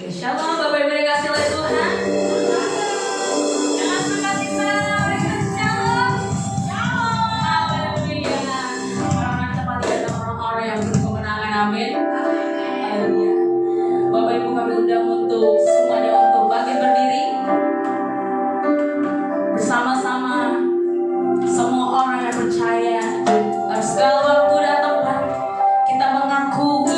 Oke, shalom Bapak Ibu yang kasih oleh Tuhan. Jangan sukacita, shalom. Haleluya. Orang tempat ada orang-orang yang berkemenangan, amin. Haleluya. Bapak Ibu kami undang untuk semuanya untuk bangkit berdiri bersama-sama semua orang yang percaya segala waktu dan tempat kita mengaku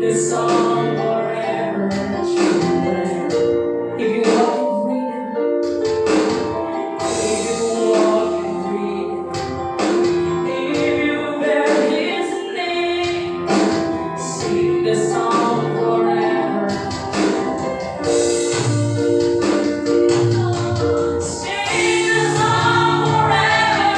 the song forever children. If you walk in freedom, if you walk in freedom, if you bear His name, sing the song forever. Sing the song forever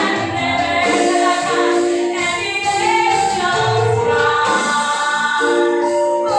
and never, and the angels cry.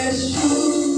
Dia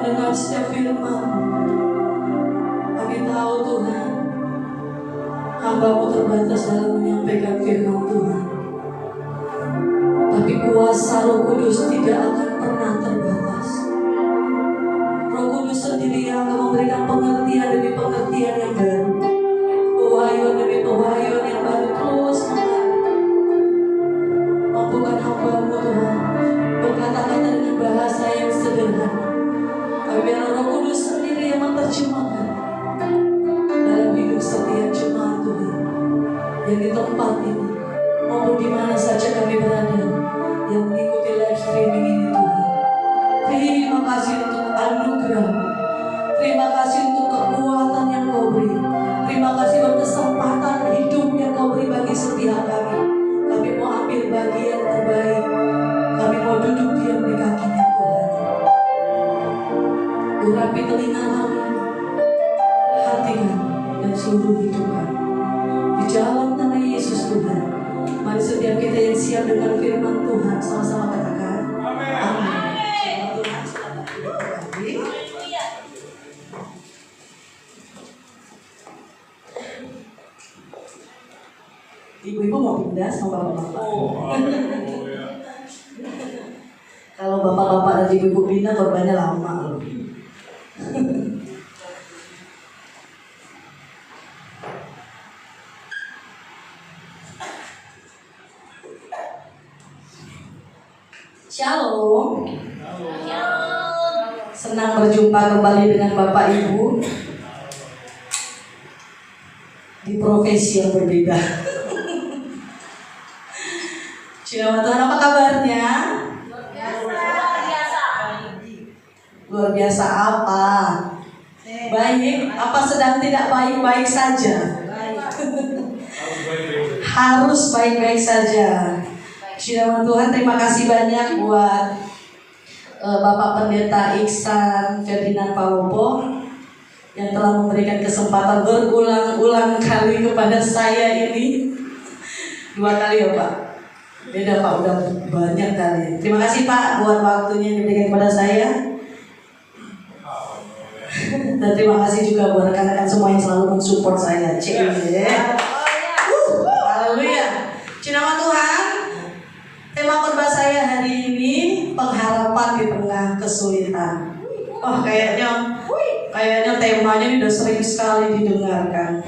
mendengar setiap firman. Kami tahu Tuhan, hamba-Mu terbatas dalam menyampaikan firman Tuhan. Tapi kuasa Roh Kudus tidak akan pernah terbatas. Roh Kudus sendiri yang akan memberikan pengertian demi pengertian yang baru, pewahyuan demi pewahyuan yang baru terus mengalir. Mampukan hamba-Mu Tuhan berkata-kata dengan bahasa yang sederhana. Tapi biar Roh Kudus sendiri yang menerjemahkan dalam hidup setiap jemaat Tuhan yang di tempat ini maupun di mana saja kami berada yang mengikuti live streaming ini Tuhan. Terima kasih untuk anugerah, terima kasih untuk kekuatan yang Kau beri, terima kasih untuk kesempatan hidup yang Kau beri bagi setiap kami. Kami mau ambil bagian terbaik, kami mau duduk diam di kaki-Nya Tuhan. Urapi telinga kami, hati kami, dan seluruh hidup kami. Di dalam nama Yesus Tuhan, mari setiap kita yang siap dengan firman Tuhan sama-sama katakan amin. Amin. Tuhan selamat berkati. Ibu-ibu mau pindah sama bapak-bapak. Kalau bapak-bapak dan ibu-ibu pindah korbannya lama loh. Shalom. Senang berjumpa kembali dengan Bapak Ibu di profesi yang berbeda. Shalom Tuhan, apa kabarnya? Luar biasa apa? Baik. Apa sedang tidak baik-baik saja? Harus baik-baik saja. Shalom Tuhan, terima kasih banyak buat Bapak Pendeta Iksan Ferdinand Palopo yang telah memberikan kesempatan berulang-ulang kali kepada saya ini. 2 kali ya Pak? Beda Pak, udah banyak kali. Terima kasih Pak buat waktunya yang diberikan kepada saya. Dan terima kasih juga buat rekan-rekan semua yang selalu mensupport saya. Haleluya. Nama Tuhan. Tema khotbah saya hari ini pengharapan di tengah kesulitan. Oh kayaknya temanya ini udah sering sekali didengarkan.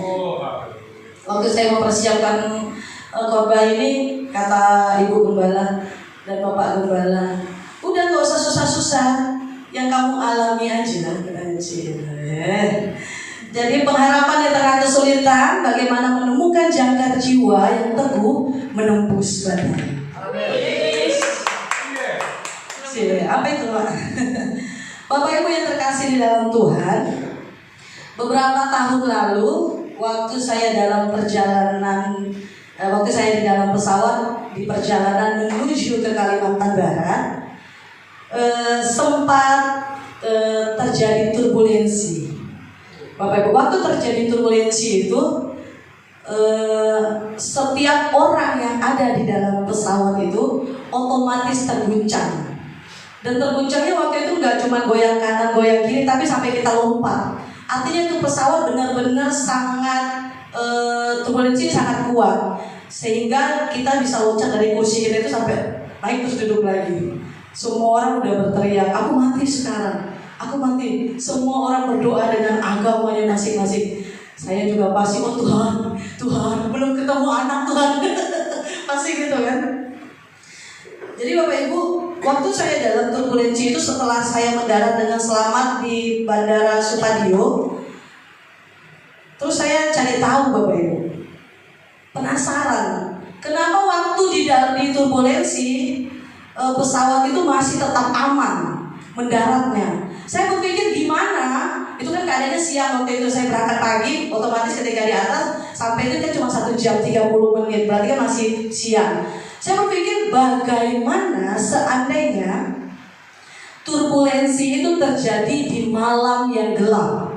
Waktu saya mempersiapkan khotbah ini, kata Ibu Gembala dan Bapak Gembala, udah gak usah susah-susah, yang kamu alami aja. Jadi pengharapan di tengah kesulitan, bagaimana menemukan jangkar jiwa yang teguh menembus badai. Apa itu Pak? Bapak Ibu yang terkasih di dalam Tuhan, beberapa tahun lalu waktu saya di dalam pesawat di perjalanan menuju ke Kalimantan Barat, sempat terjadi turbulensi. Bapak Ibu, waktu terjadi turbulensi itu setiap orang yang ada di dalam pesawat itu otomatis terguncang. Dan terguncangnya waktu itu nggak cuma goyang kanan, goyang kiri, tapi sampai kita lompat. Artinya itu pesawat benar-benar sangat turbulensi sangat kuat, sehingga kita bisa loncat dari kursi kita itu sampai naik terus duduk lagi. Semua orang udah berteriak, aku mati sekarang, aku mati. Semua orang berdoa dengan agamanya masing-masing. Saya juga pasti, oh Tuhan, belum ketemu anak Tuhan. Pasti gitu kan. Jadi Bapak Ibu, waktu saya dalam turbulensi itu, setelah saya mendarat dengan selamat di Bandara Supadio, terus saya cari tahu Bapak Ibu, penasaran, kenapa waktu di turbulensi pesawat itu masih tetap aman mendaratnya. Saya berpikir gimana, itu kan keadaannya siang waktu itu saya berangkat pagi, otomatis ketika di atas sampai itu kan cuma 1 jam 30 menit, berarti kan masih siang. Saya berpikir bagaimana seandainya turbulensi itu terjadi di malam yang gelap.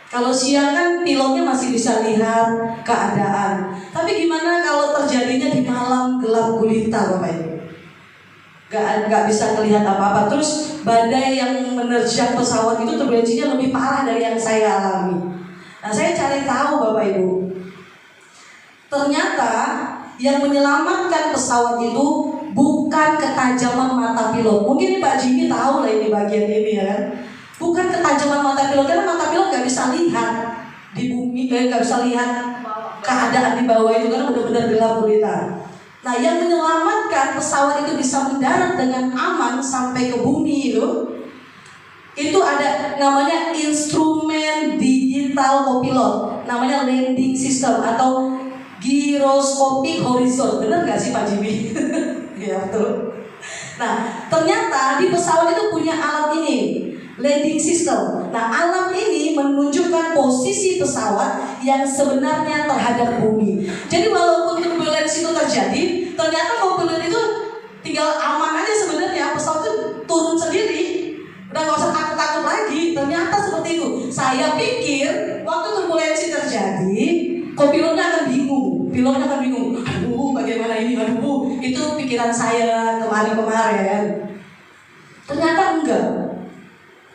Kalau siang kan pilotnya masih bisa lihat keadaan, tapi gimana kalau terjadinya di malam gelap gulita Bapak Ibu? nggak bisa melihat apa-apa. Terus badai yang menerjang pesawat itu turbulensinya lebih parah dari yang saya alami. Nah, saya cari tahu Bapak Ibu, ternyata yang menyelamatkan pesawat itu bukan ketajaman mata pilot. Mungkin Pak Jimmy tahu lah ini bagian ini ya kan. Bukan ketajaman mata pilot, karena mata pilot nggak bisa lihat di bumi, nggak bisa lihat keadaan di bawah itu kan benar-benar gelap gulita. Nah, yang menyelamatkan pesawat itu bisa mendarat dengan aman sampai ke bumi itu ada namanya instrumen digital copilot, namanya landing system atau gyroscopic horizon. Benar nggak sih Pak Jimmy? Ya betul. Nah, ternyata di pesawat itu punya alat ini, landing system. Nah, alat ini menunjukkan posisi pesawat yang sebenarnya terhadap bumi. Jadi walaupun turbulensi itu terjadi, ternyata kopilot itu tinggal aman aja sebenarnya, pesawat itu turun sendiri. Udah nggak usah takut-takut lagi. Ternyata seperti itu. Saya pikir waktu turbulensi terjadi, kopilotnya akan bingung, pilotnya akan bingung. Aduh, bagaimana ini? Aduh, itu pikiran saya kemarin-kemarin. Ternyata enggak.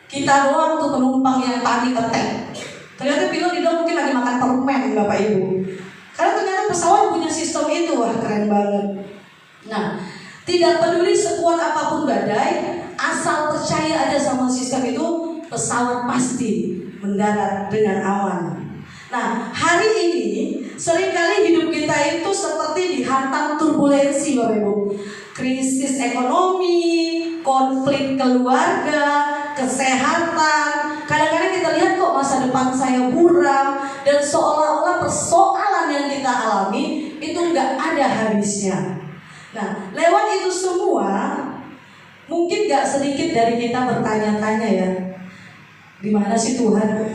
Kita doang tuh penumpang yang panik attack. Ternyata pilot di dalam mungkin lagi makan permen Bapak Ibu. Karena ternyata pesawat punya sistem itu, wah keren banget. Nah, tidak peduli sekuat apapun badai, asal percaya aja sama sistem itu, pesawat pasti mendarat dengan aman. Nah, hari ini seringkali hidup kita itu seperti dihantam turbulensi Bapak Ibu. Krisis ekonomi, konflik keluarga, kesehatan. Kadang-kadang kita lihat kok masa depan saya buram, dan seolah-olah persoalan yang kita alami itu nggak ada habisnya. Nah, lewat itu semua, mungkin nggak sedikit dari kita bertanya-tanya ya, di mana sih Tuhan?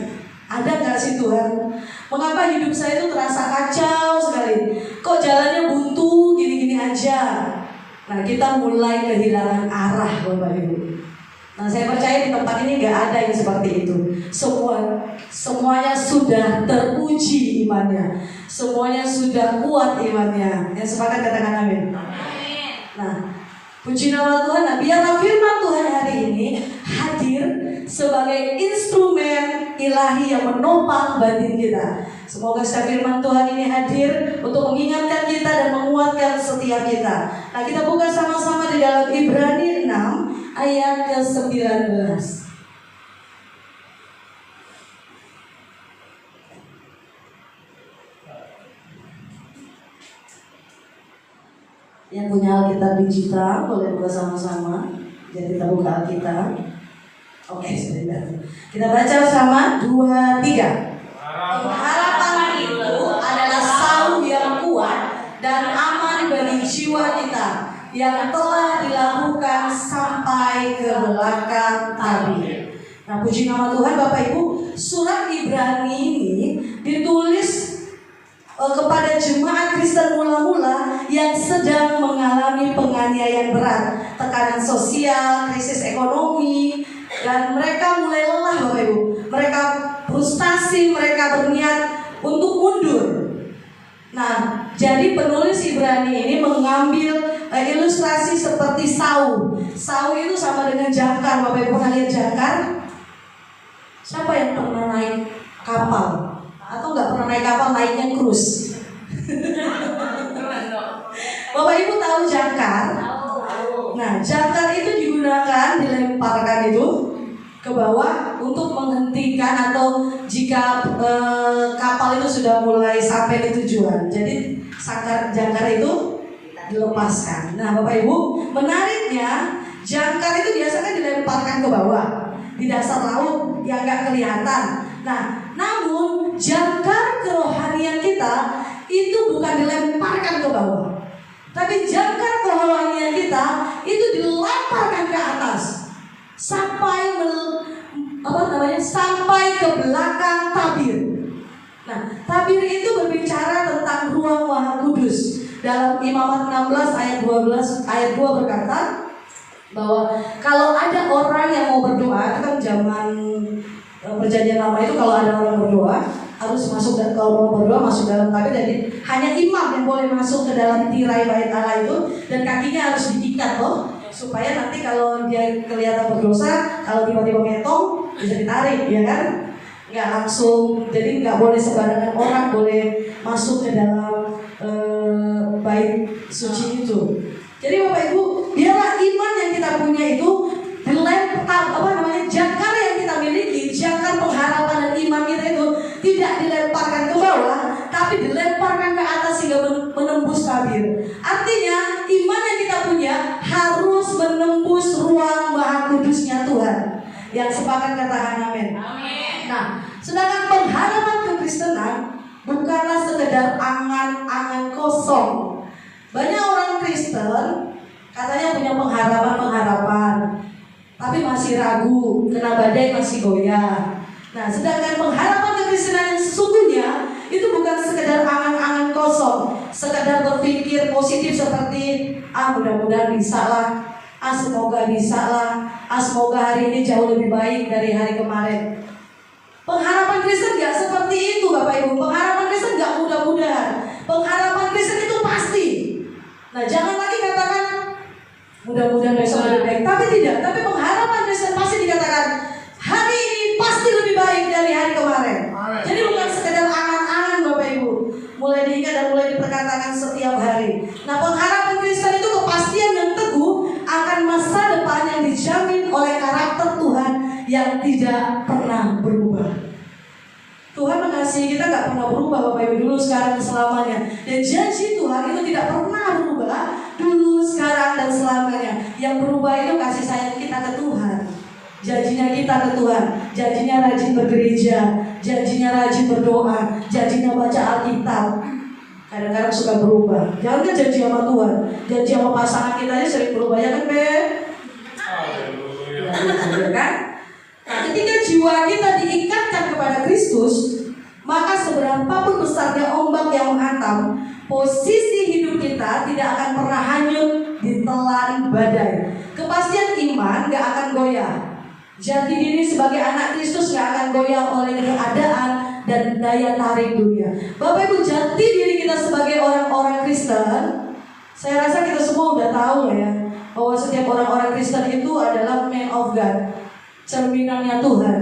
Ada nggak sih Tuhan? Mengapa hidup saya itu terasa kacau sekali? Kok jalannya buntu gini-gini aja? Nah, kita mulai kehilangan arah Bapak Ibu. Nah, saya percaya di tempat ini nggak ada yang seperti itu. Semuanya sudah teruji imannya, semuanya sudah kuat imannya. Yang sepakat katakan amin. Nah, puji nama Tuhan. Nah, biarlah firman Tuhan hari ini hadir sebagai instrumen ilahi yang menopang batin kita. Semoga setiap firman Tuhan ini hadir untuk mengingatkan kita dan menguatkan setiap kita. Nah, kita buka sama-sama di dalam Ibrani 6 ayat ke-19. Yang punya Alkitab digital boleh buka sama-sama. Jadi kita buka Alkitab. Oke, sudah. Kita baca sama 2, 3. Harapan itu adalah sauh yang kuat dan aman bagi jiwa kita yang telah dilakukan sampai ke belakang tabir. Nah, puji nama Tuhan Bapak Ibu, surat Ibrani ini ditulis kepada jemaat Kristen mula-mula yang sedang mengalami penganiayaan berat, tekanan sosial, krisis ekonomi, dan mereka mulai lelah Bapak Ibu. Mereka frustasi, mereka berniat untuk mundur. Nah, jadi penulis Ibrani ini mengambil ilustrasi seperti sauh. Sauh itu sama dengan jangkar. Bapak Ibu pernah lihat jangkar? Siapa yang pernah naik kapal? Atau nggak pernah naik kapal, naiknya cruise? Bapak Ibu tahu jangkar? Nah, jangkar itu digunakan, dilemparkan itu ke bawah untuk menghentikan atau jika kapal itu sudah mulai sampai ke tujuan. Jadi jangkar itu dilepaskan. Nah, Bapak Ibu, menariknya jangkar itu biasanya dilemparkan ke bawah di dasar laut yang nggak kelihatan. Nah, namun jangkar kerohanian kita itu bukan dilemparkan ke bawah, tapi jangkar kerohanian kita itu dilemparkan ke atas sampai sampai ke belakang tabir. Nah, tabir itu berbicara tentang ruang Maha Kudus. Dalam Imamat 16 ayat 12 ayat 2 berkata bahwa kalau ada orang yang mau berdoa, itu kan zaman perjanjian lama itu kalau ada orang berdoa harus masuk, dan kalau mau berdoa masuk dalam tabir. Jadi hanya imam yang boleh masuk ke dalam tirai bait Allah itu, dan kakinya harus diikat loh. supaya nanti kalau dia kelihatan berdosa, kalau tiba-tiba metong bisa ditarik, ya kan? Nggak langsung, jadi nggak boleh sembarangan orang boleh masuk ke dalam bait suci itu. Jadi Bapak Ibu, biarlah iman yang kita punya itu jangkar yang kita miliki, jangkar pengharapan dan iman kita itu tidak dilemparkan ke bawah, tapi dilemparkan ke atas sehingga menembus tabir. Artinya iman yang kita punya harus menembus ruang Maha Kudusnya Tuhan. Yang sepakat katakan amin. Nah, sedangkan pengharapan kekristenan bukanlah sekedar angan-angan kosong. Banyak orang Kristen katanya punya pengharapan-pengharapan, tapi masih ragu, kena badai masih goyah. Nah, sedangkan pengharapan kekristenan yang sesungguhnya itu bukan sekedar angan-angan kosong, sekedar berpikir positif seperti mudah-mudahan bisa lah, semoga bisa lah, semoga hari ini jauh lebih baik dari hari kemarin. Pengharapan Kristen gak seperti itu Bapak Ibu. Pengharapan Kristen gak mudah-mudahan. Pengharapan Kristen itu pasti. Nah, jangan lagi katakan mudah-mudahan besok lebih baik, tapi tidak. Tapi pengharapan Kristen pasti dikatakan hari ini pasti lebih baik dari hari kemarin. Jadi bukan sekedar angan-angan Bapak Ibu, mulai diingat dan mulai diperkatakan setiap hari. Nah, pengharapan Kristen itu kepastian yang teguh akan masa depan yang dijamin oleh karakter Tuhan yang tidak pernah berubah. Tuhan mengasihi kita gak pernah berubah Bapak Ibu, dulu, sekarang, dan selamanya. Dan janji Tuhan itu tidak pernah berubah, dulu, sekarang, dan selamanya. Yang berubah itu kasih sayang kita ke Tuhan, janjinya kita ke Tuhan, janjinya rajin bergereja, janjinya rajin berdoa, janjinya baca Alkitab. Kadang-kadang suka berubah. Jangan kan janji sama Tuhan, janji sama pasangan kita aja sering berubah, ya kan Beb? Ya kan? Nah, ketika jiwa kita diikatkan kepada Kristus, maka seberapapun besarnya ombak yang menghantam, posisi hidup kita tidak akan pernah hanyut ditelan badai. Kepastian iman gak akan goyah. Jati diri sebagai anak Kristus gak akan goyah oleh keadaan dan daya tarik dunia. Bapak Ibu, jati diri kita sebagai orang-orang Kristen, saya rasa kita semua udah tahu ya, bahwa setiap orang-orang Kristen itu adalah man of God, cerminannya Tuhan.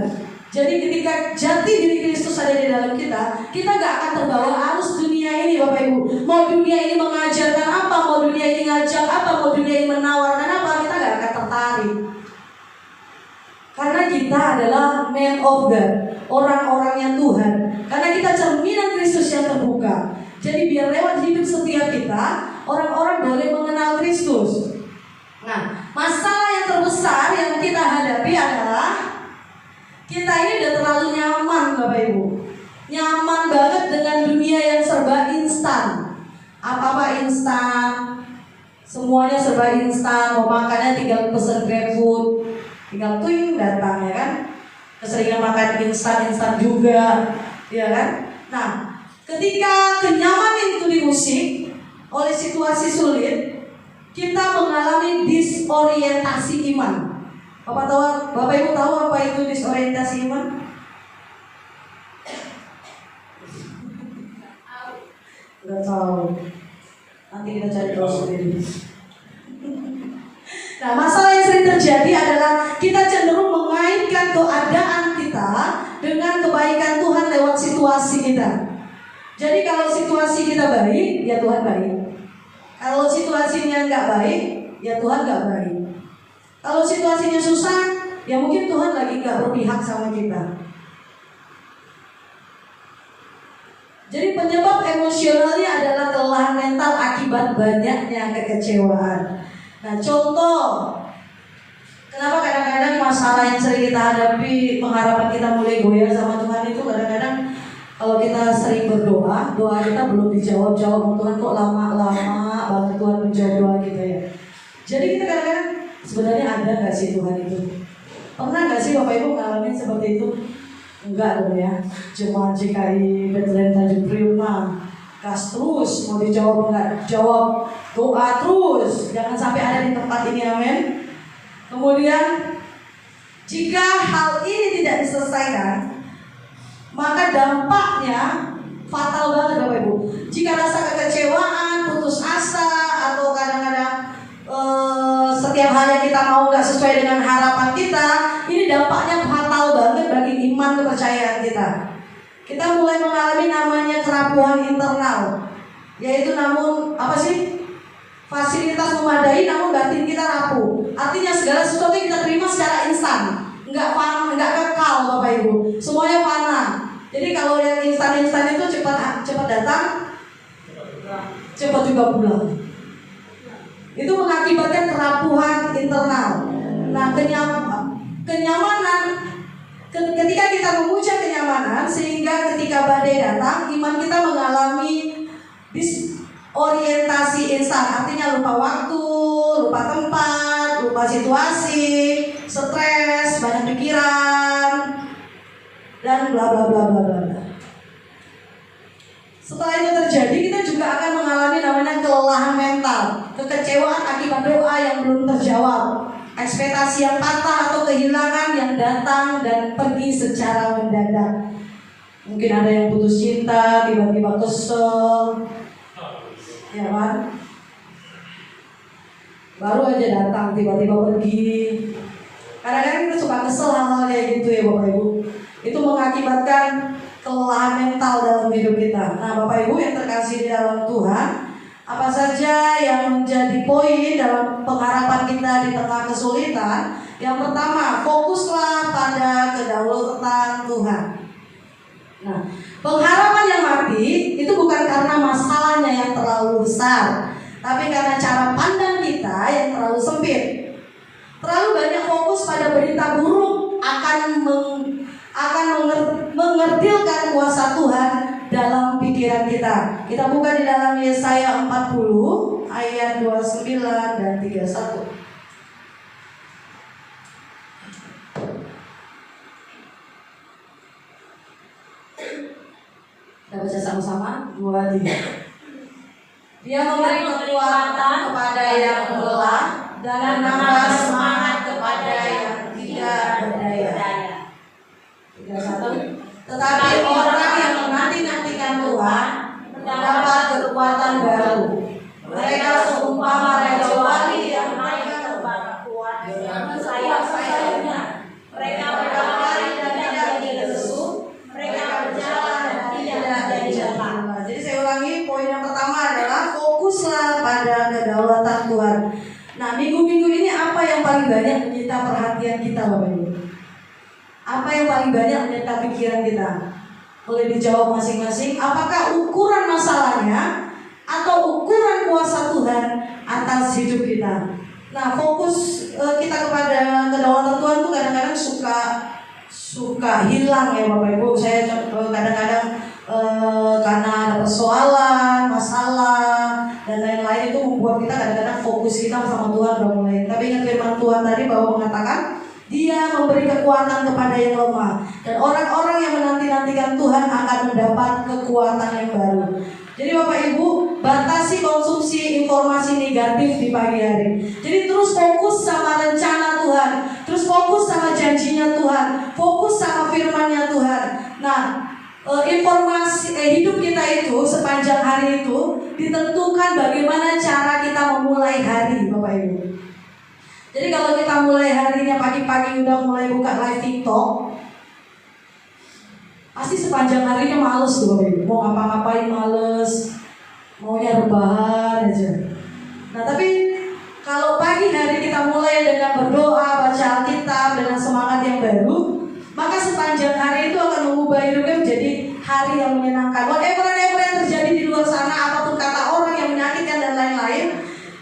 Jadi ketika jati diri Kristus ada di dalam kita, kita gak akan terbawa arus dunia ini Bapak Ibu. Mau dunia ini mengajarkan apa, mau dunia ini ngajak apa, mau dunia ini menawarkan apa, kita gak akan tertarik. Karena kita adalah man of God, orang-orangnya Tuhan. Karena kita cerminan Kristus yang terbuka. Jadi biar lewat hidup setiap kita, orang-orang boleh mengenal Kristus. Nah, masalah yang terbesar yang kita hadapi adalah kita ini udah terlalu nyaman Bapak Ibu. Nyaman banget dengan dunia yang serba instan. Apa-apa instan, semuanya serba instan. Mau makannya tinggal pesen GrabFood, tinggal twing datang, ya kan. Keseringan makan instan juga, ya kan. Nah, ketika kenyamanan itu diusik oleh situasi sulit, kita mengalami disorientasi iman. Bapak Ibu tahu apa itu disorientasi iman? Tidak tahu. Nanti kita cari tahu sendiri. Nah, masalah yang sering terjadi adalah kita cenderung mengaitkan keadaan kita dengan kebaikan Tuhan lewat situasi kita. Jadi kalau situasi kita baik, ya Tuhan baik. Kalau situasinya nggak baik, ya Tuhan nggak baik. Kalau situasinya susah, ya mungkin Tuhan lagi nggak berpihak sama kita. Jadi penyebab emosionalnya adalah kelelahan mental akibat banyaknya kekecewaan. Nah, contoh, kenapa kadang-kadang masalah yang sering kita hadapi, pengharapan kita mulai goyah sama Tuhan itu kadang-kadang kalau kita sering berdoa, doa kita belum dijawab-jawab, Tuhan kok lama-lama banget Tuhan menjawab doa kita ya. Jadi kita kadang-kadang sebenarnya ada nggak sih Tuhan itu? Pernah nggak sih Bapak Ibu ngalamin seperti itu? Enggak dong ya. Jemaat GKI Bethlehem Tanjung Priok mah gas terus, mau dijawab enggak jawab, doa terus, jangan sampai ada di tempat ini, amin. Kemudian jika hal ini tidak diselesaikan, maka dampaknya fatal banget Bapak Ibu. Jika rasa kekecewaan, putus asa, atau kadang-kadang setiap hari sesuai dengan harapan kita, ini dampaknya fatal banget bagi iman kepercayaan kita. Kita mulai mengalami namanya kerapuhan internal, yaitu namun apa sih? Fasilitas memadai namun batin kita rapuh. Artinya segala sesuatu yang kita terima secara instan, nggak kekal Bapak Ibu, semuanya fana. Jadi kalau yang instan itu cepat datang, cepat juga pulang. Itu mengakibatkan kerapuhan internal. Nah, kenyamanan, ketika kita memuja kenyamanan, sehingga ketika badai datang, iman kita mengalami disorientasi instan. Artinya lupa waktu, lupa tempat, lupa situasi, stres, banyak pikiran, dan bla bla bla bla bla. Setelah itu terjadi, kita juga akan mengalami namanya kelelahan mental, kekecewaan akibat doa yang belum terjawab, ekspektasi yang patah atau kehilangan yang datang dan pergi secara mendadak. Mungkin ada yang putus cinta, tiba-tiba kesel, ya kan? Baru aja datang, tiba-tiba pergi. Kadang-kadang kita suka kesel hal-hal kayak gitu ya Bapak Ibu. Itu mengakibatkan kelelahan mental dalam hidup kita. Nah Bapak Ibu yang terkasih di dalam Tuhan, apa saja yang menjadi poin dalam pengharapan kita di tengah kesulitan? Yang pertama, fokuslah pada kedaulatan Tuhan. Nah, pengharapan yang mati itu bukan karena masalahnya yang terlalu besar, tapi karena cara pandang kita yang terlalu sempit. Terlalu banyak fokus pada berita buruk akan mengertilkan kuasa Tuhan dalam pikiran kita. Kita buka di dalam Yesaya 40 ayat 29 dan 31. Kita baca sama-sama, 2, 3. Dia memberi kekuatan kepada yang lelah dan menambah semangat kepada yang tidak berdaya. 31. Tetapi orang yang menanti-nantikan Tuhan mendapat kekuatan baru. Mereka seumpama raja wali yang naik terbang kuat dengan sayap-sayapnya. Mereka berlari dan tidak jadi lesu. Mereka berjalan dan tidak jadi lelah. Jadi saya ulangi, poin yang pertama adalah fokuslah pada kedaulatan Tuhan. Nah, minggu-minggu ini apa yang paling banyak menyita perhatian kita Bapak Ibu? Apa yang paling banyak menyita pikiran kita? Boleh dijawab masing-masing. Apakah ukuran masalahnya atau ukuran kuasa Tuhan atas hidup kita? Nah, fokus kita kepada kedaulatan Tuhan tuh kadang-kadang suka hilang ya Bapak Ibu. Saya kadang-kadang karena ada persoalan, masalah dan lain-lain itu membuat kita kadang-kadang fokus kita sama Tuhan udah mulai. Tapi ingat firman Tuhan tadi bahwa mengatakan Dia memberi kekuatan kepada yang lemah, dan orang-orang yang menanti-nantikan Tuhan akan mendapat kekuatan yang baru. Jadi Bapak Ibu, batasi konsumsi informasi negatif di pagi hari. Jadi terus fokus sama rencana Tuhan, terus fokus sama janjinya Tuhan, fokus sama firman-Nya Tuhan. Nah, informasi hidup kita itu sepanjang hari itu ditentukan bagaimana cara kita memulai hari, Bapak Ibu. Jadi kalau kita mulai harinya pagi-pagi udah mulai buka live TikTok, pasti sepanjang harinya males tuh Bapak Ibu. Mau ngapa-ngapain males, maunya rebahan aja. Nah tapi kalau pagi hari kita mulai dengan berdoa, baca Alkitab dengan semangat yang baru, maka sepanjang hari itu akan mengubah hidupnya menjadi hari yang menyenangkan. Whatever yang terjadi di luar sana, apapun kata orang yang menyakitkan dan lain-lain,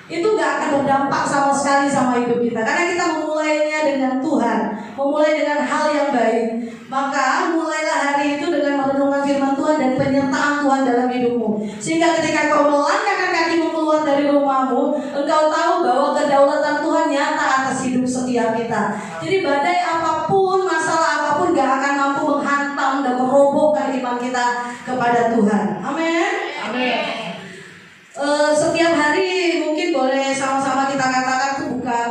itu gak akan berdampak sama sekali sama hidup kita. Karena kita memulainya dengan Tuhan, memulai dengan hal yang baik. Maka mulailah hari itu dengan merenungkan firman Tuhan dan penyertaan Tuhan dalam hidupmu. Sehingga ketika kau melangkahkan kakimu keluar dari rumahmu, engkau tahu bahwa kedaulatan Tuhan nyata atas hidup setiap kita. Jadi badai apapun, masalah apapun gak akan mampu menghantam dan merobohkan iman kita kepada Tuhan. Amin. Amin. Setiap hari mungkin boleh sama-sama kita katakan tuh bukan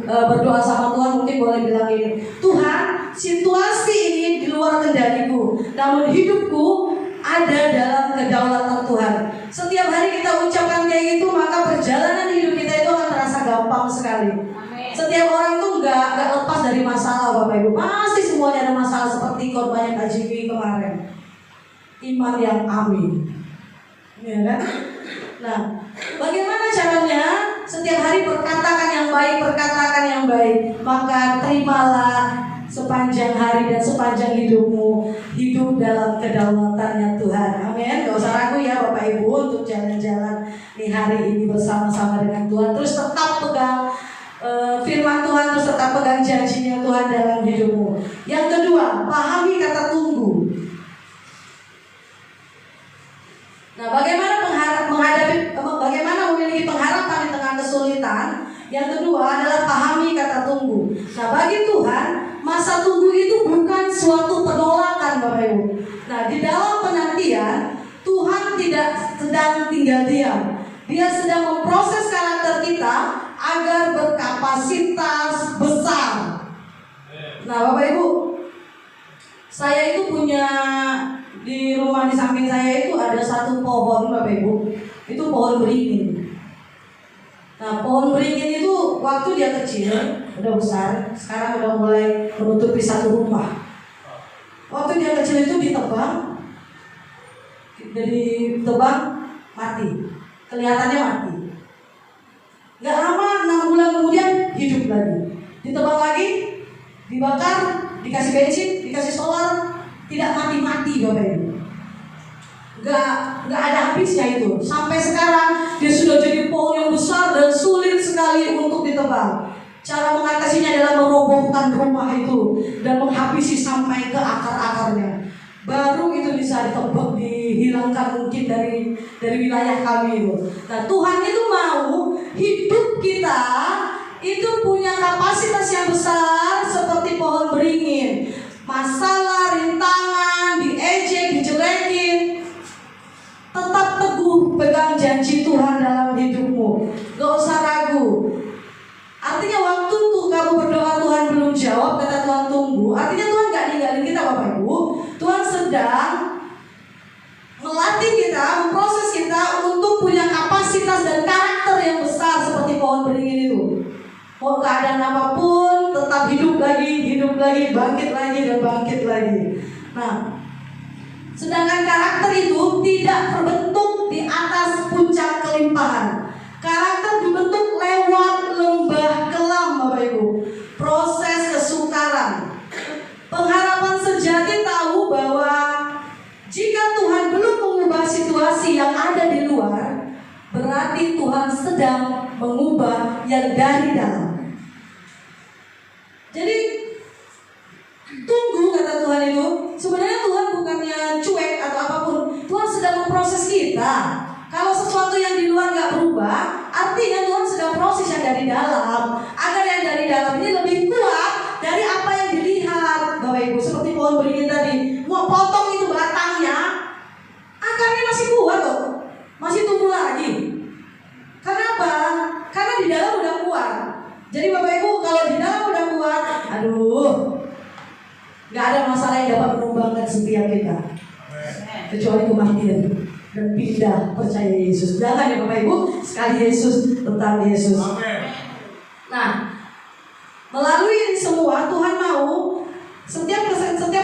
berdoa sama Tuhan, mungkin boleh bilang ini, Tuhan, situasi ini di luar kendaliku, namun hidupku ada dalam kedaulatan Tuhan. Setiap hari kita ucapkan kayak gitu, maka perjalanan hidup kita itu akan terasa gampang sekali. Amen. Setiap orang tuh nggak lepas dari masalah Bapak Ibu. Pasti semuanya ada masalah seperti korbannya Kak Jimmy kemarin. Iman yang amin, ya kan? Nah, bagaimana caranya? Setiap hari perkatakan yang baik, perkatakan yang baik. Maka terimalah sepanjang hari dan sepanjang hidupmu hidup dalam kedaulatannya Tuhan. Amin. Gak usah ragu ya Bapak Ibu untuk jalan-jalan di hari ini bersama-sama dengan Tuhan. Terus tetap pegang firman Tuhan, terus tetap pegang janjinya Tuhan dalam hidupmu. Yang kedua, pahami kata tunggu. Nah, bagaimana memiliki pengharapan di tengah kesulitan? Yang kedua adalah pahami kata tunggu. Nah, bagi Tuhan, masa tunggu itu bukan suatu penolakan, Bapak Ibu. Nah, di dalam penantian, Tuhan tidak sedang tinggal diam. Dia sedang memproses karakter kita agar berkapasitas besar. Nah, Bapak Ibu, saya itu punya di rumah di samping saya itu ada satu pohon, Bapak Ibu. Itu pohon beringin. Nah, pohon beringin itu waktu dia kecil udah besar, sekarang udah mulai menutupi satu rumah. Waktu dia kecil itu ditebang, mati, kelihatannya mati. Gak lama 6 bulan kemudian hidup lagi, ditebang lagi, dibakar, dikasih bensin, dikasih solar, tidak mati-mati Bapak Ibu. Gak ada habisnya itu. Sampai sekarang dia sudah jadi pohon yang besar dan sulit sekali untuk ditebang. Cara mengatasinya adalah merobohkan rumah itu dan menghabisi sampai ke akar-akarnya. Baru itu bisa ditebak, dihilangkan mungkin dari wilayah kami itu. Nah, Tuhan itu mau hidup kita itu punya kapasitas yang besar seperti pohon beringin. Masalah, rintangan, diejek, dijelekin, tetap teguh pegang janji Tuhan dalam hidupmu. Gak usah ragu. Artinya waktu tuh kamu berdoa Tuhan belum jawab, kata Tuhan tunggu. Artinya Tuhan gak ninggalin kita Bapak Ibu. Tuhan sedang melatih kita, memproses kita untuk punya kapasitas dan karakter yang besar seperti pohon beringin itu. Mau keadaan apapun tetap hidup lagi, bangkit lagi dan bangkit lagi. Nah, sedangkan karakter itu tidak terbentuk di atas puncak kelimpahan. Karakter dibentuk lewat lembah kelam Bapak Ibu. Proses kesukaran. Pengharapan sejati tahu bahwa jika Tuhan belum mengubah situasi yang ada di luar, berarti Tuhan sedang mengubah yang dari dalam. Jadi tunggu kata Tuhan itu. Sebenarnya Tuhan bukannya cuek atau apapun. Tuhan sedang memproses kita. Kalau sesuatu yang di luar gak berubah, artinya Tuhan sedang proses yang dari dalam, agar yang dari dalam ini lebih kuat dari apa yang dilihat. Bapak Ibu, seperti pohon beringin tadi, mau potong itu batangnya, akarnya masih kuat loh, masih tumbuh lagi. Karena apa? Karena di dalam udah kuat. Jadi Bapak Ibu, kalau di dalam udah kuat, gak ada masalah yang dapat menumbangkan setiap kita, kecuali kematian dan pindah percaya Yesus. Jangan ya Bapak Ibu, sekali Yesus tetap Yesus. Nah, melalui ini semua Tuhan mau setiap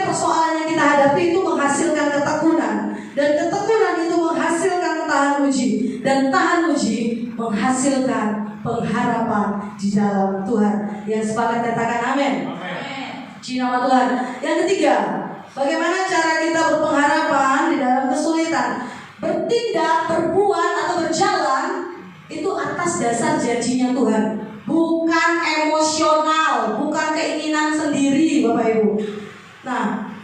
persoalan yang kita hadapi itu menghasilkan ketekunan, dan ketekunan itu menghasilkan tahan uji, dan tahan uji menghasilkan pengharapan di dalam Tuhan. Yang sepakat katakan amin. Cina nama Tuhan. Yang ketiga, bagaimana cara kita berpengharapan di dalam kesulitan? Bertindak, berbuat atau berjalan itu atas dasar janjinya Tuhan, bukan emosional, bukan keinginan sendiri Bapak Ibu. Nah,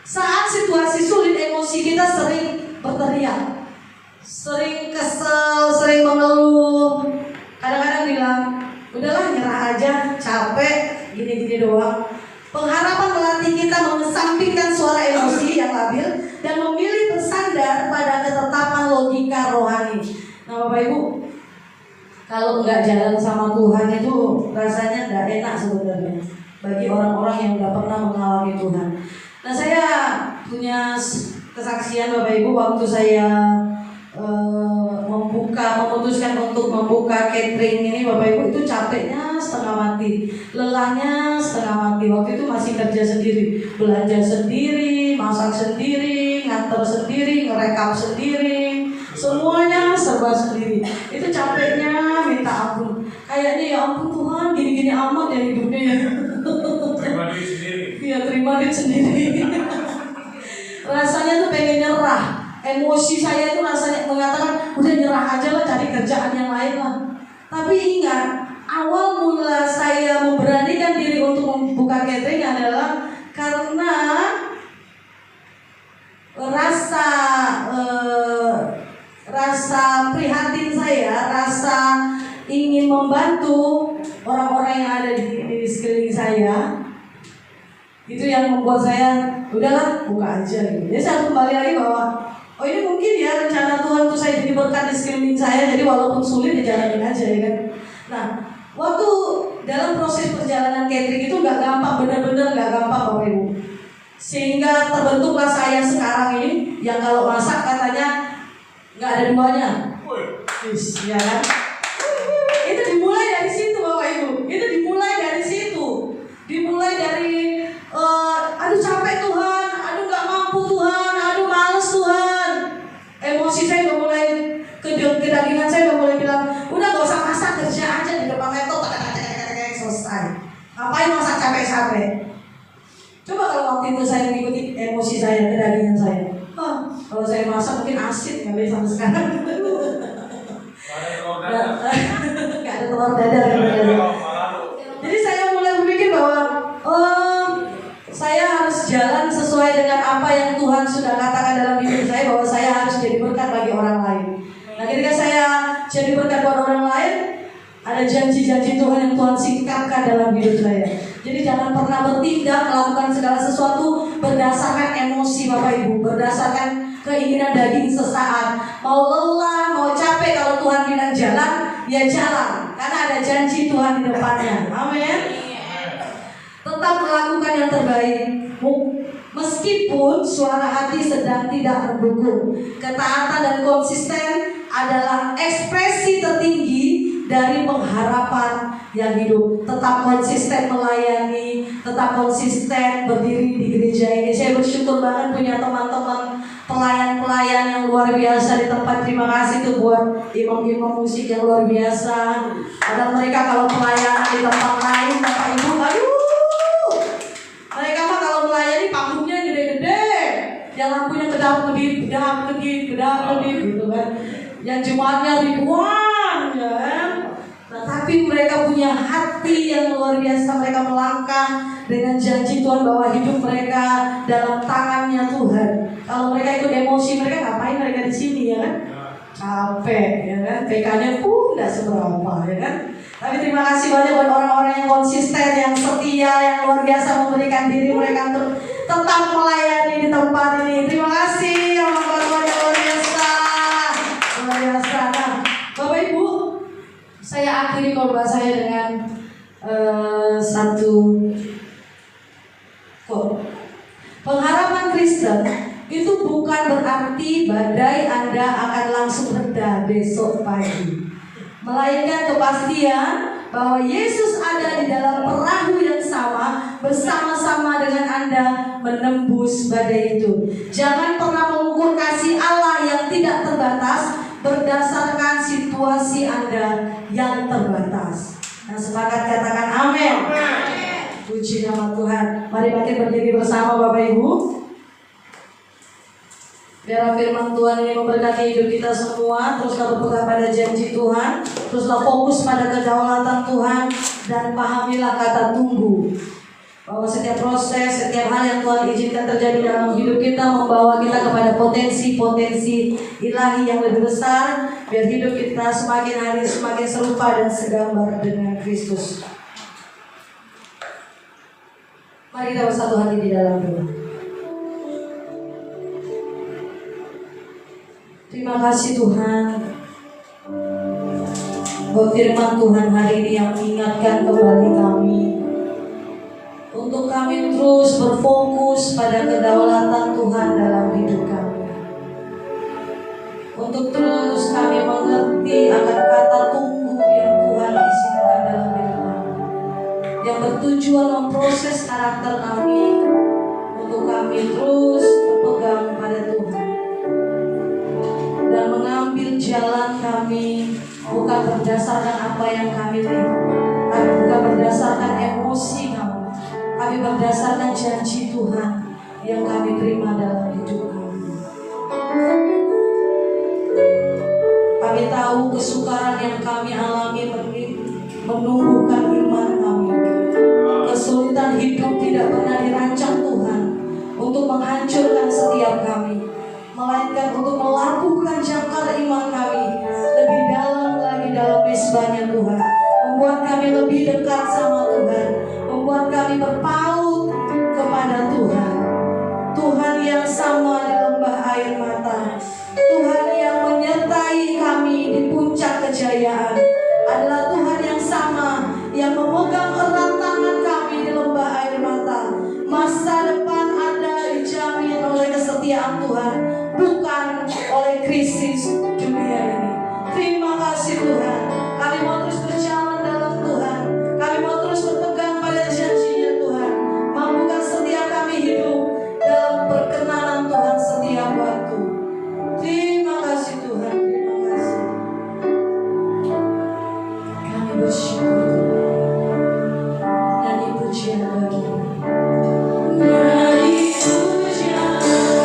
saat situasi sulit, emosi kita sering berteriak, sering kesel, sering mengeluh. Kadang-kadang bilang, udahlah nyerah aja, capek, gini-gini doang. Pengharapan melatih kita mengesampingkan suara emosi yang labil dan memilih bersandar pada ketetapan logika rohani. Nah Bapak Ibu, kalau nggak jalan sama Tuhan itu rasanya nggak enak sebenarnya bagi orang-orang yang nggak pernah mengalami Tuhan. Nah, saya punya kesaksian Bapak Ibu waktu saya memutuskan untuk membuka catering ini Bapak Ibu, itu capeknya setengah mati, lelahnya setengah mati. Waktu itu masih kerja sendiri, belanja sendiri, masak sendiri, nganter sendiri, ngerekap sendiri, semuanya serba sendiri. Itu capeknya minta ampun. Kayaknya ya ampun Tuhan, gini-gini amat ya hidupnya ya. Terima diri sendiri. Iya, terima diri sendiri. Rasanya tuh pengen nyerah. Emosi saya itu rasanya mengatakan udah nyerah aja lah, cari kerjaan yang lain lah. Tapi ingat, awal mula saya memberanikan diri untuk membuka catering adalah karena rasa prihatin saya, rasa ingin membantu orang-orang yang ada di sekeliling saya. Itu yang membuat saya udahlah buka aja gitu. Jadi saya kembali lagi bahwa oh ini mungkin ya rencana Tuhan untuk saya jadi berkat di sekeliling saya. Jadi walaupun sulit dijalanin aja ya kan. Nah, waktu dalam proses perjalanan catering itu nggak gampang, benar-benar nggak gampang Bapak Ibu. Sehingga terbentuklah saya sekarang ini yang kalau masak katanya nggak ada duanya. Ya kan? Itu dimulai dari situ Bapak Ibu. Itu dimulai dari situ. Dimulai dari aduh capek Tuhan, aduh nggak mampu Tuhan, aduh males Tuhan. Emosi saya udah mulai kedagingan saya udah mulai bilang, udah gak usah masak, kerja aja di depan laptop, selesai. Ngapain masak capek-capek? Coba kalau waktu itu saya mengikuti emosi saya, kedagingan saya. Kalau saya masak mungkin asin kali sampai sekarang. Gak ada telur dadar. Jadi saya mulai berpikir bahwa saya harus jalan sesuai dengan apa yang Tuhan sudah katakan dalam hidup saya, bahwa saya harus jadi berkat bagi orang lain. Nah, ketika saya jadi berkat buat orang lain, ada janji-janji Tuhan yang Tuhan singkapkan dalam hidup saya. Jadi jangan pernah bertindak melakukan segala sesuatu berdasarkan emosi Bapak Ibu, berdasarkan keinginan daging sesaat. Mau lelah, mau capek, kalau Tuhan bilang jalan, ya jalan. Karena ada janji Tuhan di depannya. Amin. Tetap melakukan yang terbaik. Meskipun suara hati sedang tidak mendukung. Ketaatan dan konsisten adalah ekspresi tertinggi dari pengharapan yang hidup. Tetap konsisten melayani, tetap konsisten berdiri di gereja ini. Saya bersyukur banget punya teman-teman pelayan-pelayan yang luar biasa di tempat. Terima kasih tuh buat imam-imam musik yang luar biasa. Ada mereka kalau pelayanan di tempat lain, Bapak Ibu, aduh, mereka mah kalau melayani panggungnya gede-gede, yang lampunya kedap-kedip gitu kan. Yang jemaatnya ribuan ya kan. Nah, tapi mereka punya hati yang luar biasa. Mereka melangkah dengan janji Tuhan bahwa hidup mereka dalam tangannya Tuhan. Kalau mereka ikut emosi, mereka ngapain mereka di sini ya kan? Capek ya kan, PK-nya nggak seberapa ya kan. Tapi terima kasih banyak buat orang-orang yang konsisten, yang setia, yang luar biasa memberikan diri mereka untuk tetap melayani di tempat ini. Terima kasih yang luar biasa. Nah, Bapak Ibu, saya akhiri khotbah saya dengan satu quote. Pengharapan Kristen itu bukan berarti badai Anda akan langsung reda besok pagi, melainkan kepastian bahwa Yesus ada di dalam perahu yang sama bersama-sama dengan Anda menembus badai itu. Jangan pernah mengukur kasih Allah yang tidak terbatas berdasarkan situasi Anda yang terbatas. Nah, sepakat katakan amin. Puji nama Tuhan. Mari kita berdiri bersama Bapak Ibu. Biar firman Tuhan ini memberkati hidup kita semua. Teruslah berpegang pada janji Tuhan. Teruslah fokus pada kedaulatan Tuhan. Dan pahamilah kata tunggu. Bahwa setiap proses, setiap hal yang Tuhan izinkan terjadi dalam hidup kita membawa kita kepada potensi-potensi ilahi yang lebih besar. Biar hidup kita semakin hari semakin serupa dan segambar dengan Kristus. Mari kita bersatu hati di dalam doa. Terima kasih Tuhan buat firman Tuhan hari ini yang mengingatkan kembali kami untuk kami terus berfokus pada kedaulatan Tuhan dalam hidup kami, untuk terus kami mengerti akan kata tunggu yang Tuhan izinkan dalam hidup kami. bertujuan memproses karakter kami untuk kami terus berpegang pada Tuhan dan mengambil jalan kami bukan berdasarkan apa yang kami lihat, tapi bukan berdasarkan emosi kami, tapi berdasarkan janji Tuhan yang kami terima dalam hidup kami. Kami tahu kesukaran yang kami alami menumbuhkan iman kami. Kesulitan hidup tidak pernah dirancang Tuhan untuk menghancurkan setiap kami, melainkan untuk melakukan jangkar iman kami lebih dalam lagi dalam mesbahnya Tuhan, membuat kami lebih dekat sama Tuhan, membuat kami berpaut kepada Tuhan. Tuhan yang sama di lembah air mata, Tuhan yang menyertai kami di puncak kejayaan, adalah Tuhan yang sama yang memegang erat tangan kami di lembah air mata. Masa depan ada dijamin oleh kesetiaan Tuhan, bukan oleh krisis dunia ini. Terima kasih Tuhan. Kami mau terus berjalan dalam Tuhan. Kami mau terus berpegang pada janji-Nya Tuhan. Mampukan setiap kami hidup dalam perkenanan Tuhan setiap waktu. Terima kasih Tuhan. Terima kasih. Kami bersyukur. Nyanyi pujian bagi-Mu. Nyanyi pujian bagi-Mu.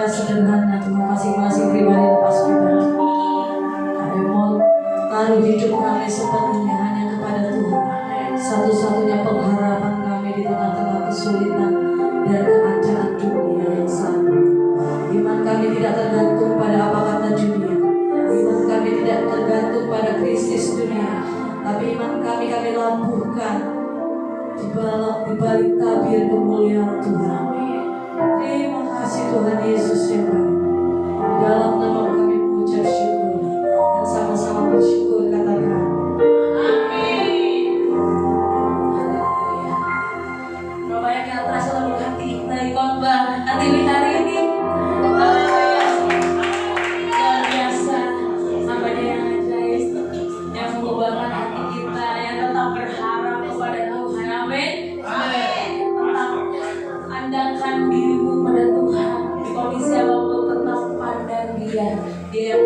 secara sederhana Tuhan, masing-masing pribadi lepas bebas. Kami mau taruh hidup kami sepenuhnya hanya kepada Tuhan. Satu-satunya pengharapan kami di tengah-tengah kesulitan dan keadaan dunia yang sama. Iman kami tidak tergantung pada apa kata dunia. Iman kami tidak tergantung pada krisis dunia. Tapi iman kami labuhkan di balik tabir kemuliaan Tuhan. Terima kasih Tuhan Yesus yang baik. Dalam nama kami mengucap syukur dan sama-sama bersyukur katakan amin. Haleluya. Berapa yang di atas telah berkati dari khotbah aktivitas hari ini. Haleluya. Luar biasa. Hambanya yang ajaib, yang mengubahkan hati kita, yang tetap berharap kepada Tuhan. Amin. Tetap andalkan dirimu pada Tuhan di kondisi apapun, tetap pandang Dia. Dia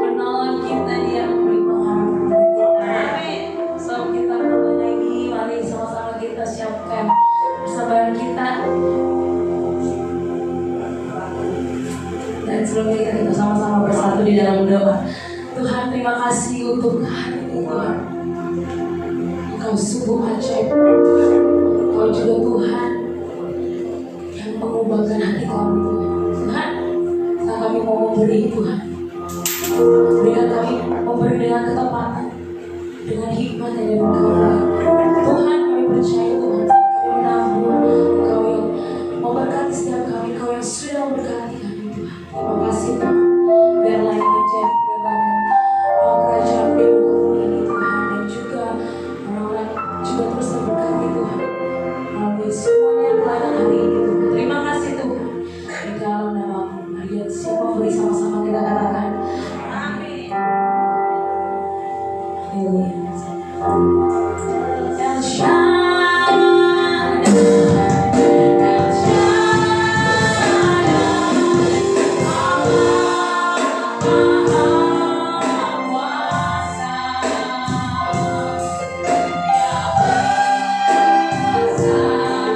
menolong kita, Dia memberi pengharapan kepada kita. Amin. So kita mulai lagi, mari sama-sama kita siapkan persembahan kita. Dan sebelumnya kita sama-sama bersatu di dalam doa. Tuhan, terima kasih untuk hari ini Tuhan. Engkau sungguh ajaib. Engkau juga Tuhan yang mengubahkan hati kami Tuhan. Saat kami mau memberi Tuhan, berikan kami memberi dengan ketepatan, dengan hikmat yang dari Engkau. Tuhan, kami percaya Tuhan, kami menabur Engkau yang memberkati setiap kami, Engkau yang sudah memberkati kami Tuhan. Terima kasih Tuhan. Biarlah ini menjadi penerbangan kerajaan di muka ini Tuhan, dan juga orang-orang juga terus terberkati Tuhan melalui semuanya pelayanan hari ini Tuhan. Terima kasih Tuhan. Di dalam nama-Mu, mari siapa beri sama-sama kita katakan amin. Haleluya. El Shaddai, El Shaddai, Maha Kuasa, Ya Kuasa, Ya Kuasa, El Shaddai.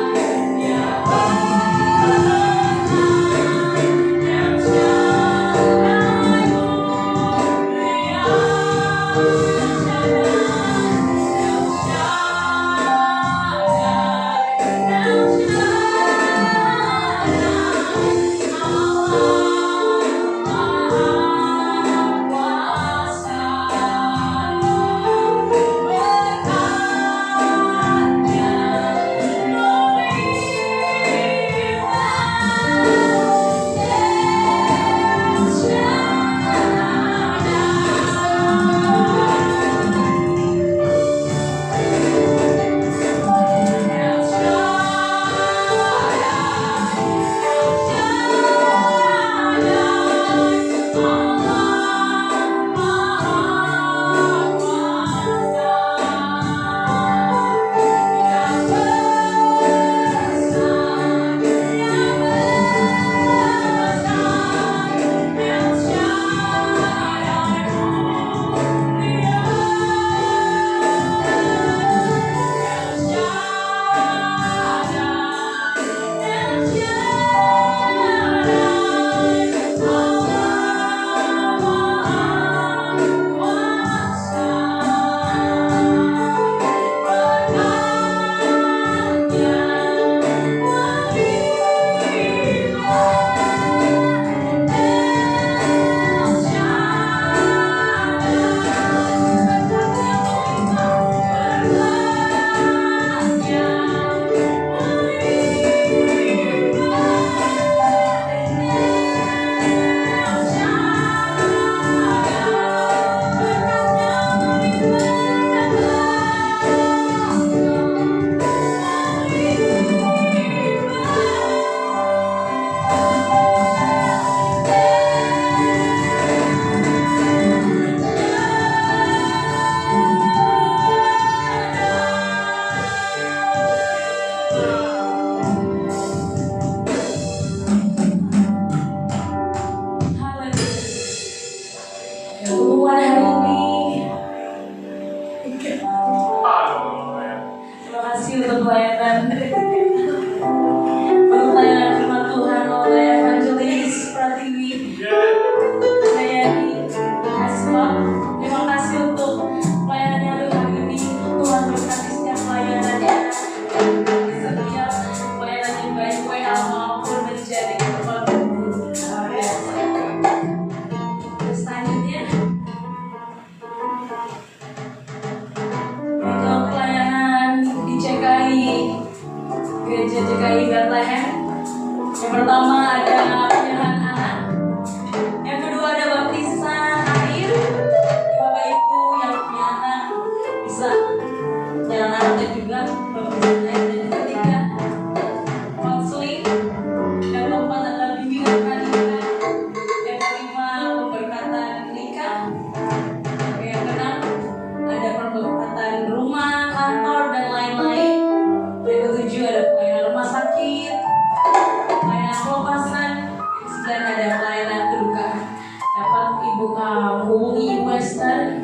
hubungi Ibu Esther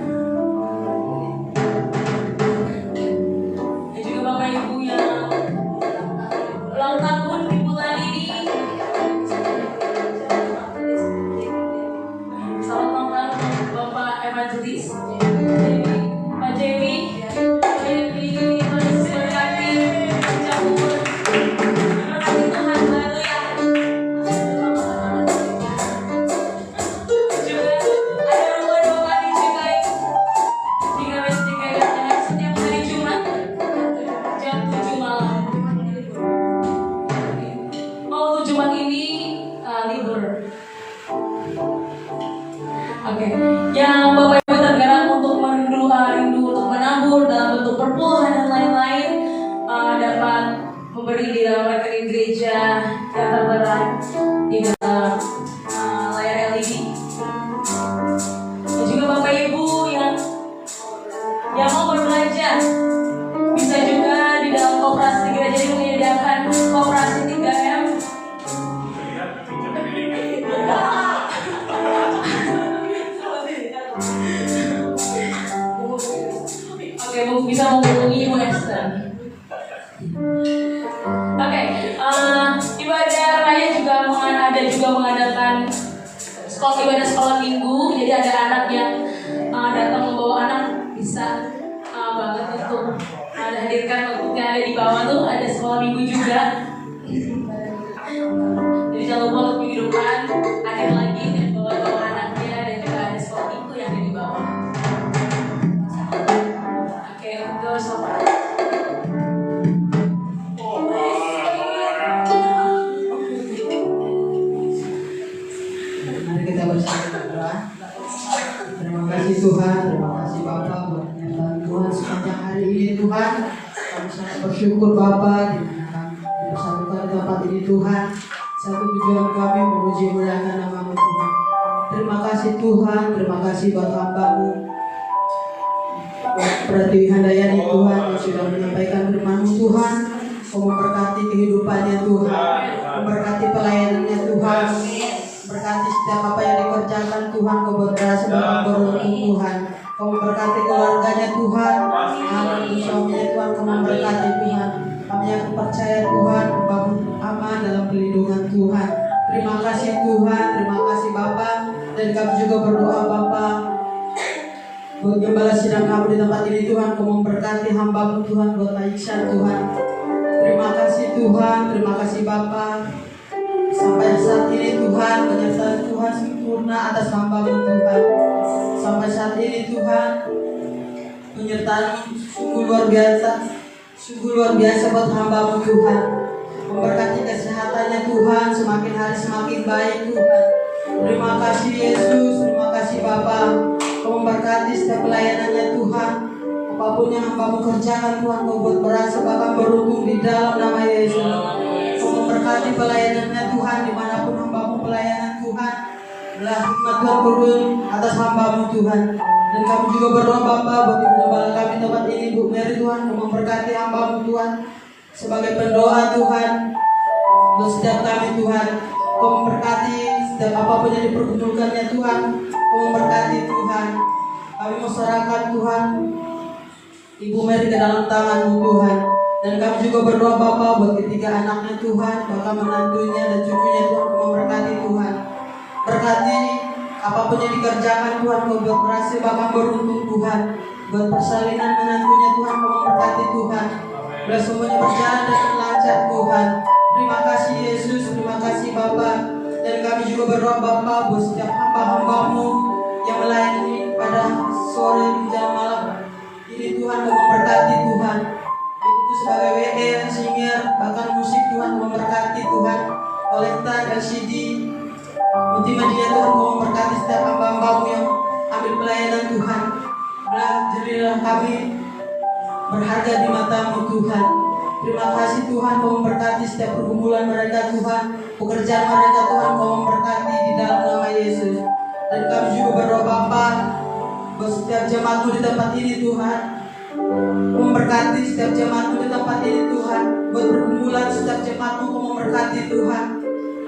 dan juga Bapak Ibu yang ulang tahun di bulan ini. Selamat ulang tahun Bapak Evangelis Pak Jamie. Oke, yang Bapak Ibu tergerak untuk rindu untuk menabur dalam bentuk perpuluhan dan lain-lain dapat memberi di dalam rekening gereja yang tertera di dalam layar LED. Dan juga Bapak Ibu yang mau berbelanja bisa juga di dalam koperasi gereja ini menyediakan koperasi 3M. Oke, bisa menghubungi Ibu Esther. Oke, ibadah raya juga mengadakan ibadah sekolah minggu. Jadi ada anak yang datang membawa anak, bisa banget untuk hadirkan yang ada di bawah tuh ada sekolah minggu juga. Jadi jangan lupa untuk minggu depan hadir lagi dan bawa anaknya, dan juga ada sekolah minggu yang ada di bawah. Oke, untuk sobat. Mari kita bersama berdoa. Terima kasih Tuhan, terima kasih Bapa buat penyertaan Tuhan sepanjang hari ini Tuhan. Kami sangat bersyukur Bapa di mana kami bersatukan di tempat ini Tuhan. Satu tujuan kami memuji muliakan nama-Mu Tuhan. Terima kasih Tuhan, terima kasih buat hamba-Mu Pratiwi Handayani Tuhan yang sudah menyampaikan firman-Mu Tuhan. Kau memberkati kehidupannya Tuhan, memberkati pelayanannya Tuhan, berkati setiap apa yang dikerjakan Tuhan. Kau berberasa dalam beruntung Tuhan. Kau memberkati keluarganya Tuhan, anak suaminya Tuhan. Kau memberkati Tuhan. Kami yang percaya Tuhan membangun aman dalam pelindungan Tuhan. Terima kasih Tuhan, terima kasih Bapa. Dan kami juga berdoa Bapa buat gembala sidang kami di tempat ini Tuhan. Kau memberkati hamba-Mu Tuhan, buat Aiksan Tuhan. Terima kasih Tuhan, terima kasih Bapa. Sampai saat ini Tuhan, penyertaan Tuhan sempurna atas hamba-Mu Tuhan. Sampai saat ini Tuhan, penyertaan-Mu sungguh luar biasa buat hamba-Mu Tuhan. Memberkati kesehatannya Tuhan, semakin hari semakin baik Tuhan. Terima kasih Yesus, terima kasih Bapa. Kau memberkati setiap pelayanannya Tuhan. Apapun yang hamba-Mu kerjakan Tuhan, Kau buat berasa bahkan beruntung di dalam nama Yesus. Kau memberkati pelayanannya Tuhan, dimanapun hamba-Mu pelayanan Tuhan. Belah hikmat Tuhan turun atas hamba-Mu Tuhan. Dan kami juga berdoa Bapa buat Ibu Gembala kami tempat ini, Bu Mary Tuhan. Kau memberkati hamba-Mu Tuhan sebagai pendoa Tuhan untuk setiap kami Tuhan. Kau memberkati setiap apapun yang dipergumulkannya Tuhan. Kau memberkati Tuhan. Kami mau serahkan Tuhan Ibu Mary ke dalam tangan-Mu Tuhan. Dan kami juga berdoa Bapa buat ketiga anaknya Tuhan, bahkan menantunya dan cucunya Tuhan. Kau memberkati Tuhan. Berkati apapun yang dikerjakan Tuhan. Kau buat berhasil bahkan beruntung Tuhan. Buat persalinan menantunya Tuhan. Kau memberkati Tuhan. Biar semuanya berjalan dengan lancar Tuhan. Terima kasih Yesus, terima kasih Bapa. Dan kami juga berdoa Bapa buat setiap hamba-hamba-Mu yang melayani pada sore menjelang malam ini Tuhan. Kau memberkati Tuhan. Itu sebagai WR, singer, bahkan musik Tuhan. Kau memberkati Tuhan. Kolekta, LCD, multimedia Tuhan. Kau memberkati setiap hamba-hamba-Mu yang ambil pelayanan Tuhan. Jadilah kami berharga di mata-Mu Tuhan. Terima kasih Tuhan. Kau memberkati setiap pergumulan mereka Tuhan, pekerjaan mereka Tuhan. Kau memberkati di dalam nama Yesus. Dan kami juga berdoa Bapa buat setiap jemaat-Mu di tempat ini Tuhan. Memberkati setiap jemaat-Mu di tempat ini Tuhan. Buat pergumulan setiap jemaat-Mu, Kau memberkati Tuhan.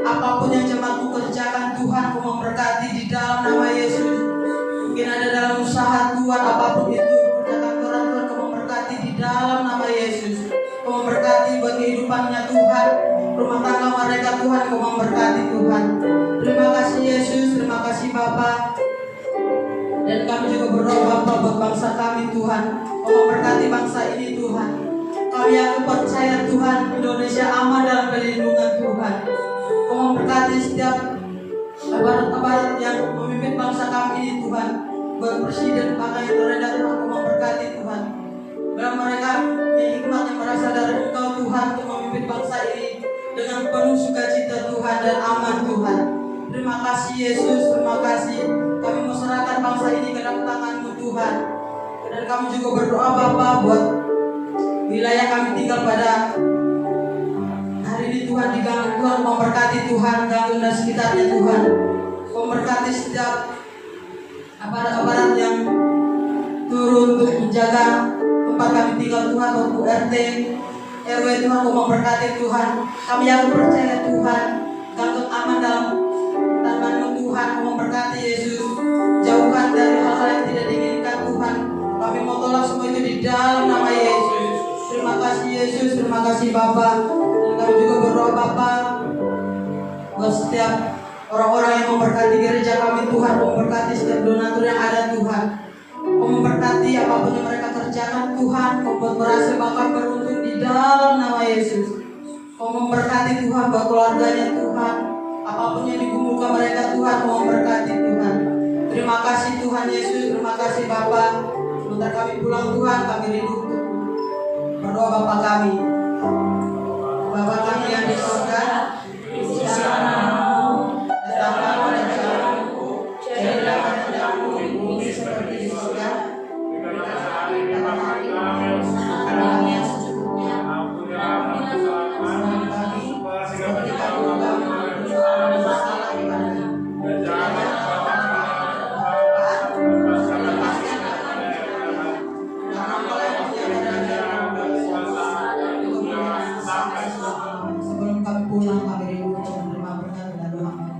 Apapun yang jemaat-Mu kerjakan Tuhan, Kau memberkati di dalam nama Yesus. kehidupannya Tuhan, rumah tangga mereka Tuhan, Kau memberkati Tuhan. Terima kasih Yesus, terima kasih Bapa. Dan kami juga berdoa Bapa buat bangsa kami Tuhan, Kau memberkati bangsa ini Tuhan. Kami akan percaya Tuhan, Indonesia aman dalam perlindungan Tuhan. Kau memberkati setiap aparat-aparat yang memimpin bangsa kami ini Tuhan. Buat presiden, pakaian terendah Tuhan, Kau memberkati Tuhan. Bila mereka hikmat yang berasal dari Engkau Tuhan untuk memimpin bangsa ini dengan penuh sukacita Tuhan dan aman Tuhan. Terima kasih Yesus, terima kasih. Kami mau serahkan bangsa ini ke dalam tangan-Mu Tuhan. Dan kami juga berdoa Bapa buat wilayah kami tinggal pada hari ini Tuhan, di Ganggung Tuhan, memberkati Tuhan Ganggung dan sekitarnya Tuhan. Memberkati setiap aparat-aparat yang turun untuk menjaga tempat kami tinggal Tuhan, waktu RT, RW Tuhan, Kau memberkati Tuhan. Kami yang percaya Tuhan, Ganggung aman dalam tangan-Mu Tuhan, Kau memberkati Yesus. Jauhkan dari hal-hal yang tidak diinginkan Tuhan. Kami mau tolak semua itu di dalam nama Yesus. Terima kasih Yesus, terima kasih Bapa. Dan kami juga berdoa Bapa buat setiap orang-orang yang memberkati gereja kami Tuhan, memberkati setiap donatur yang ada Tuhan. Kau memberkati apapun yang mereka kerjakan Tuhan, Kau buat berhasil bahkan beruntung di dalam nama Yesus. Kau memberkati Tuhan buat keluarganya Tuhan, apapun yang digumulkan mereka Tuhan, Kau memberkati Tuhan. Terima kasih Tuhan Yesus, terima kasih Bapa. Sebentar kami pulang Tuhan, kami rindu untuk berdoa Bapa kami. Bapa kami yang di surga, dikudukan namamu, datanglah kerajaanmu, jadilah kehendakmu di bumi seperti di surga. Berikanlah kami makan kami yang secukupnya. Ampunilah kesalahan kami, seperti kami mengampuni dosa bersalah kepada kami. Dan janganlah sebelum kami pulang, kami rindu untuk menerima berkat dan doa-Mu.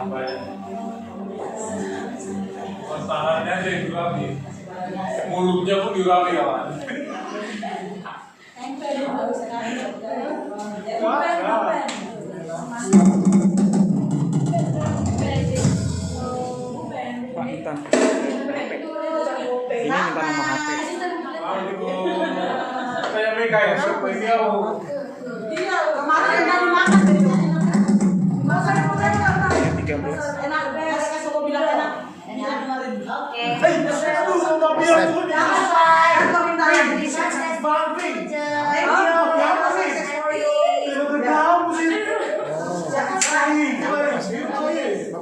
tambahnya. Tangannya aja yang dirapi. Mulutnya pun dirapi kawan. Pak Intan. Ini minta nomor HP. Kayak mereka ya, siapa ini aku? Iya, kemarin dari makan dari makan. 13. Enak, mereka semua bilang enak. Oke. Aduh, sama bilang tuh. Jangan say, aku minta yang di Bangki. Thank you. Apa sih? Tidak kamu sih. Jangan say. Ih,